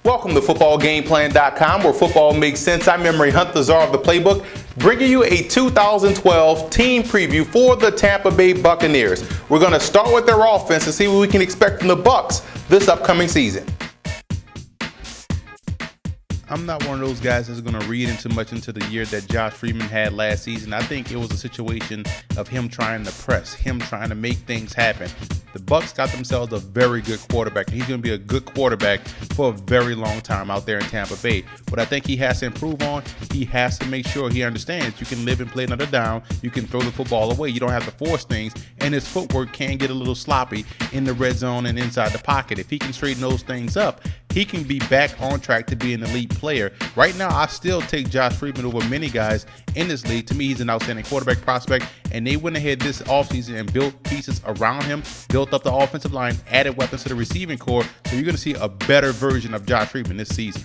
Welcome to footballgameplan.com, where football makes sense. I'm Emery Hunt, the czar of the playbook, bringing you a 2012 team preview for the Tampa Bay Buccaneers. We're going to start with their offense and see what we can expect from the Bucs this upcoming season. I'm not one of those guys that's going to read into much into the year that Josh Freeman had last season. I think it was a situation of him trying to press, him trying to make things happen. The Bucs got themselves a very good quarterback, and he's going to be a good quarterback for a very long time out there in Tampa Bay. What I think he has to improve on, he has to make sure he understands you can live and play another down, you can throw the football away, you don't have to force things, and his footwork can get a little sloppy in the red zone and inside the pocket. If he can straighten those things up, he can be back on track to be an elite player. Right now, I still take Josh Freeman over many guys in this league. To me, he's an outstanding quarterback prospect, and they went ahead this offseason and built pieces around him, built up the offensive line, added weapons to the receiving core, so you're going to see a better version of Josh Freeman this season.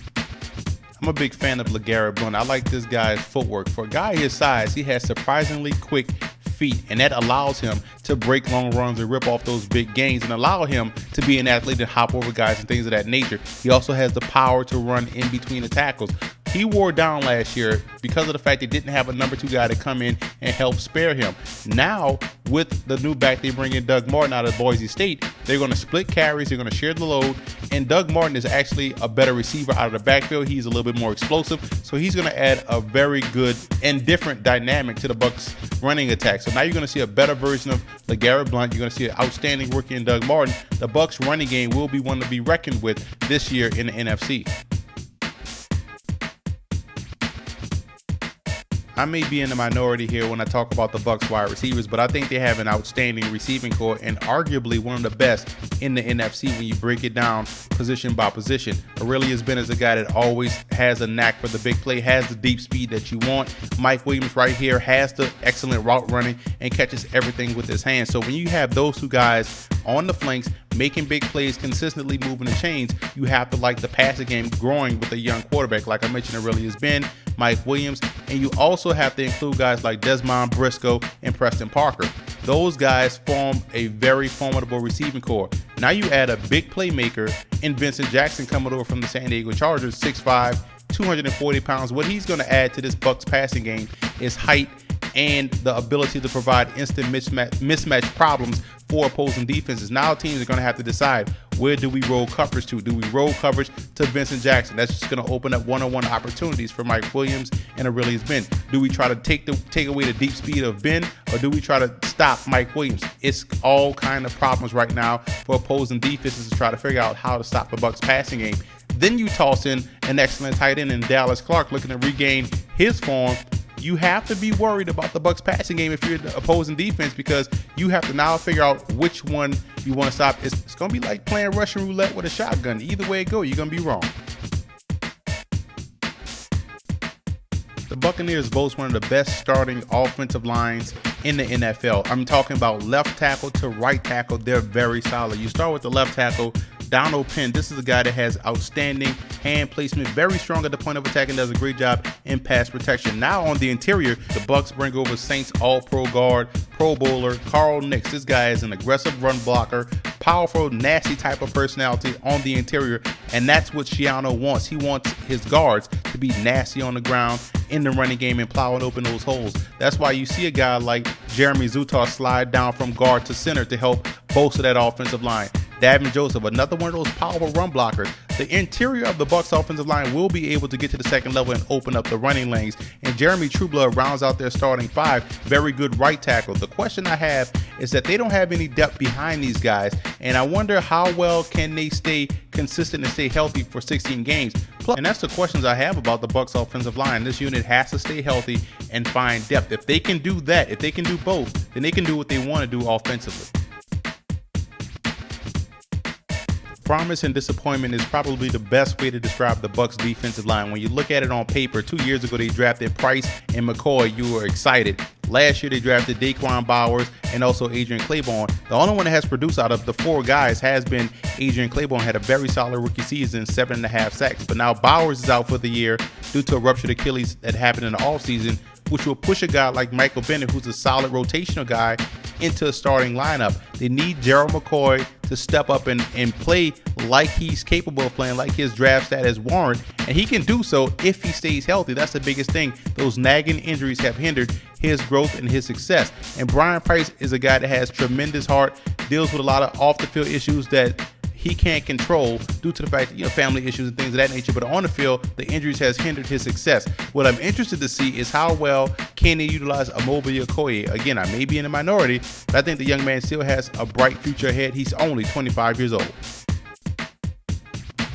I'm a big fan of LeGarrette Blount. I like this guy's footwork. For a guy his size, he has surprisingly quick feet, and that allows him to break long runs and rip off those big gains and allow him to be an athlete and hop over guys and things of that nature. He also has the power to run in between the tackles. He wore down last year because of the fact they didn't have a number 2 guy to come in and help spare him. Now, with the new back they bring in, Doug Martin out of Boise State, they're going to split carries, they're going to share the load, and Doug Martin is actually a better receiver out of the backfield. He's a little bit more explosive, so he's going to add a very good and different dynamic to the Bucs running attack. So now you're going to see a better version of LeGarrette Blount. You're going to see an outstanding rookie in Doug Martin. The Bucs running game will be one to be reckoned with this year in the NFC. I may be in the minority here when I talk about the Bucs wide receivers, but I think they have an outstanding receiving core and arguably one of the best in the NFC when you break it down position by position. Aurelius Ben is a guy that always has a knack for the big play, has the deep speed that you want. Mike Williams right here has the excellent route running and catches everything with his hands. So when you have those 2 guys on the flanks making big plays, consistently moving the chains, you have to like the passing game growing with a young quarterback. Like I mentioned, Aurelius Ben, Mike Williams, and you also have to include guys like Desmond Briscoe and Preston Parker. Those guys form a very formidable receiving core. Now you add a big playmaker in Vincent Jackson coming over from the San Diego Chargers, 6'5", 240 pounds. What he's going to add to this Bucs passing game is height and the ability to provide instant mismatch problems for opposing defenses. Now teams are going to have to decide, where do we roll coverage to? Do we roll coverage to Vincent Jackson? That's just going to open up one-on-one opportunities for Mike Williams and Aurelius Ben. Do we try to take away the deep speed of Ben, or do we try to stop Mike Williams? It's all kind of problems right now for opposing defenses to try to figure out how to stop the Bucs passing game. Then you toss in an excellent tight end in Dallas Clark looking to regain his form. You have to be worried about the Bucs passing game if you're the opposing defense, because you have to now figure out which one you want to stop. It's going to be like playing Russian roulette with a shotgun. Either way it goes, you're going to be wrong. The Buccaneers boast one of the best starting offensive lines in the NFL. I'm talking about left tackle to right tackle. They're very solid. You start with the left tackle, Donald Penn. This is a guy that has outstanding hand placement, very strong at the point of attack, and does a great job in pass protection. Now on the interior, the Bucs bring over Saints All-Pro guard, Pro Bowler Carl Nicks. This guy is an aggressive run blocker, powerful, nasty type of personality on the interior, and that's what Schiano wants. He wants his guards to be nasty on the ground in the running game and plowing open those holes. That's why you see a guy like Jeremy Zutar slide down from guard to center to help bolster that offensive line. Davin Joseph, another one of those powerful run blockers. The interior of the Bucs offensive line will be able to get to the second level and open up the running lanes. And Jeremy Trueblood rounds out their starting 5. Very good right tackle. The question I have is that they don't have any depth behind these guys, and I wonder how well can they stay consistent and stay healthy for 16 games. And that's the questions I have about the Bucs offensive line. This unit has to stay healthy and find depth. If they can do that, if they can do both, then they can do what they want to do offensively. Promise and disappointment is probably the best way to describe the Bucs defensive line. When you look at it on paper, 2 years ago they drafted Price and McCoy. You were excited. Last year they drafted Daquan Bowers and also Adrian Claiborne. The only one that has produced out of the 4 guys has been Adrian Claiborne. Had a very solid rookie season, 7.5 sacks. But now Bowers is out for the year due to a ruptured Achilles that happened in the offseason. which will push a guy like Michael Bennett, who's a solid rotational guy, into a starting lineup. They need Gerald McCoy to step up and play like he's capable of playing, like his draft status warrant, and he can do so if he stays healthy. That's the biggest thing. Those nagging injuries have hindered his growth and his success. And Brian Price is a guy that has tremendous heart, deals with a lot of off-the-field issues that he can't control due to the fact that, family issues and things of that nature. But on the field, the injuries has hindered his success. What I'm interested to see is how well can he utilize Amobi Okoye. Again, I may be in the minority, but I think the young man still has a bright future ahead. He's only 25 years old.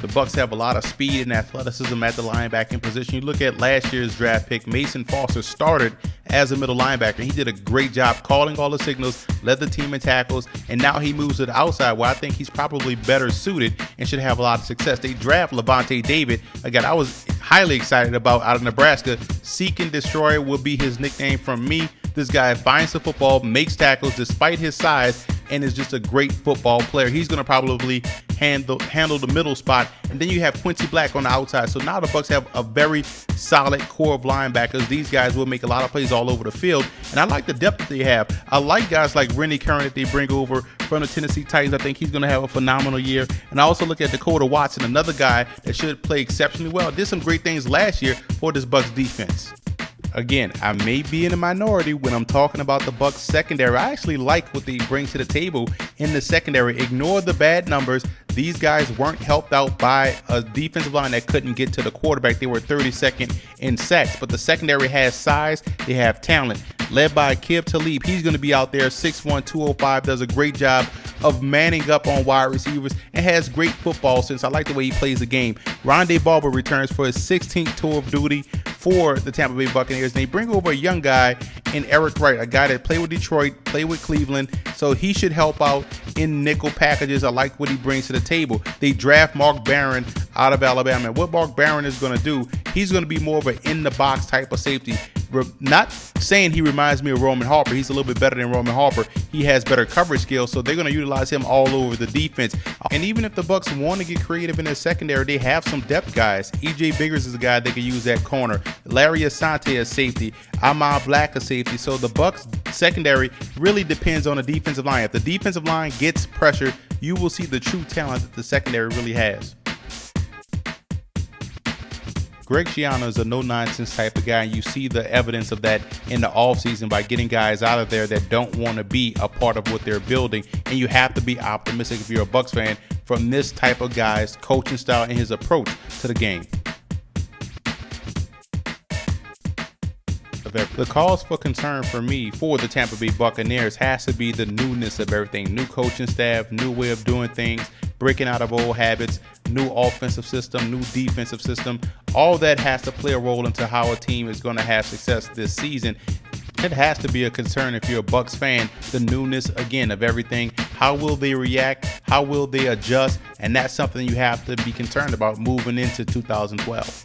The Bucs have a lot of speed and athleticism at the linebacking position. You look at last year's draft pick, Mason Foster started as a middle linebacker. He did a great job calling all the signals, led the team in tackles, and now he moves to the outside where I think he's probably better suited and should have a lot of success. They draft Levante David, a guy I was highly excited about out of Nebraska. Seek and Destroy will be his nickname from me. This guy finds the football, makes tackles despite his size, and is just a great football player. He's going to probably handle the middle spot. And then you have Quincy Black on the outside. So now the Bucs have a very solid core of linebackers. These guys will make a lot of plays all over the field. And I like the depth that they have. I like guys like Rennie Curran that they bring over from the Tennessee Titans. I think he's going to have a phenomenal year. And I also look at Dakota Watson, another guy that should play exceptionally well. Did some great things last year for this Bucs defense. Again, I may be in a minority when I'm talking about the Bucs secondary. I actually like what they bring to the table in the secondary. Ignore the bad numbers. These guys weren't helped out by a defensive line that couldn't get to the quarterback. They were 32nd in sacks, but the secondary has size. They have talent. Led by Aqib Talib. He's going to be out there, 6'1", 205, does a great job of manning up on wide receivers and has great football sense. I like the way he plays the game. Rondé Barber returns for his 16th tour of duty for the Tampa Bay Buccaneers. And they bring over a young guy in Eric Wright, a guy that played with Detroit, played with Cleveland, so he should help out in nickel packages. I like what he brings to the table. They draft Mark Barron out of Alabama. And what Mark Barron is going to do, he's going to be more of an in-the-box type of safety. Not saying he reminds me of Roman Harper. He's a little bit better than Roman Harper. He has better coverage skills, so they're going to utilize him all over the defense. And even if the Bucs want to get creative in their secondary, they have some depth guys. E.J. Biggers is a guy they can use at corner. Larry Asante as safety. Ahmad Black as safety. So the Bucs secondary really depends on the defensive line. If the defensive line gets pressure, you will see the true talent that the secondary really has. Greg Schiano is a no-nonsense type of guy, and you see the evidence of that in the offseason by getting guys out of there that don't want to be a part of what they're building. And you have to be optimistic if you're a Bucs fan from this type of guy's coaching style and his approach to the game. The cause for concern for me for the Tampa Bay Buccaneers has to be the newness of everything. New coaching staff, new way of doing things, breaking out of old habits, new offensive system, new defensive system. All that has to play a role into how a team is going to have success this season. It has to be a concern if you're a Bucs fan, the newness, again, of everything. How will they react? How will they adjust? And that's something you have to be concerned about moving into 2012.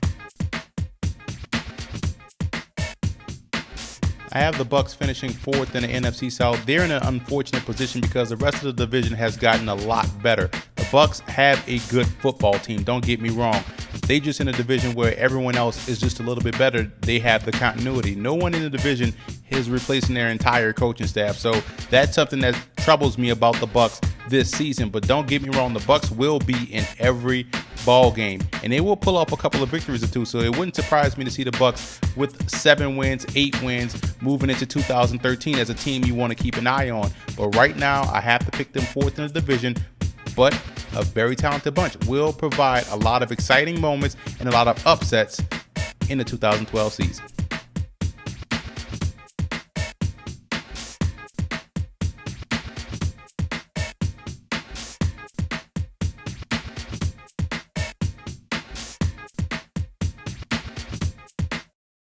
I have the Bucs finishing fourth in the NFC South. They're in an unfortunate position because the rest of the division has gotten a lot better. The Bucs have a good football team, don't get me wrong. They just in a division where everyone else is just a little bit better. They have the continuity. No one in the division is replacing their entire coaching staff. So that's something that troubles me about the Bucs this season. But don't get me wrong, the Bucs will be in every ball game, and they will pull off a couple of victories or two. So it wouldn't surprise me to see the Bucs with 7 wins, 8 wins moving into 2013 as a team you want to keep an eye on. But right now, I have to pick them fourth in the division. But a very talented bunch will provide a lot of exciting moments and a lot of upsets in the 2012 season.